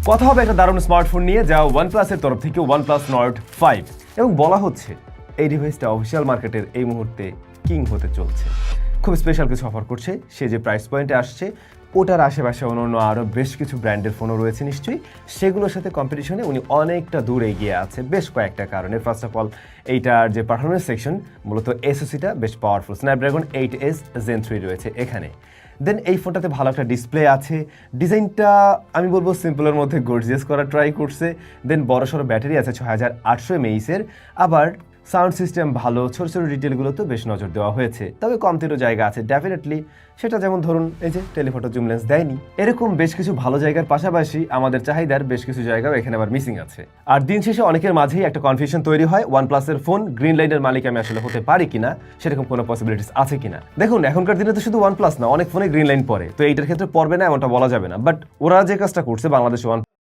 কথা হবে একটা দারুণ স্মার্টফোন নিয়ে, যা OnePlus-এর তরফ থেকে OnePlus Nord 5, এবং বলা হচ্ছে এই ডিভাইসটা অফিসিয়াল মার্কেটের এই মুহূর্তে কিং হতে চলছে। খুব স্পেশাল কিছু অফার করছে, সে যে প্রাইস পয়েন্টে আসছে ওটার আশেপাশে অন্য আরও বেশ কিছু ব্র্যান্ডের ফোনও রয়েছে নিশ্চয়ই, সেগুলোর সাথে কম্পিটিশনে উনি অনেকটা দূর এগিয়ে আছে বেশ কয়েকটা কারণে। ফার্স্ট অফ অল, এইটার যে পারফরমেন্স সেকশন, মূলত এসওসিটা বেশ পাওয়ারফুল, স্ন্যাপড্রাগন 8S Gen 3 রয়েছে এখানে। দেন এই ফোনটাতে ভালো একটা ডিসপ্লে আছে, ডিজাইনটা আমি বলবো সিম্পলের মধ্যে গর্জিয়াস করার ট্রাই করছে। দেন বড়সড় ব্যাটারি আছে 6800 mAh-এর, আবার সাউন্ড সিস্টেম ভালো, ছোট ছোট ডিটেলগুলোতে বেশ নজর দেওয়া হয়েছে। তবে কমতিরও জায়গা আছে ডেফিনেটলি, সেটা যেমন ধরুন এই যে টেলিফটো জুম লেন্স দেয়নি, এরকম বেশ কিছু ভালো জায়গার পাশাপাশি আমাদের চাহিদার বেশ কিছু জায়গাও এখানে আবার মিসিং আছে। আর দিন শেষে অনেকের মাঝেই একটা কনফিউশন তৈরি হয়, OnePlus-এর ফোন গ্রিন লাইনের মালিক আমি আসলে হতে পারি কিনা, সেরকম কোনো পসিবিলিটিস আছে কিনা। দেখুন, এখনকার দিনে তো শুধু OnePlus না, অনেক ফোনে গ্রিন লাইন পড়ে, তো এইটার ক্ষেত্রে পড়বে না এমনটা বলা যাবে না। বাট ওরা যে কাজটা করছে বাংলাদেশে OnePlus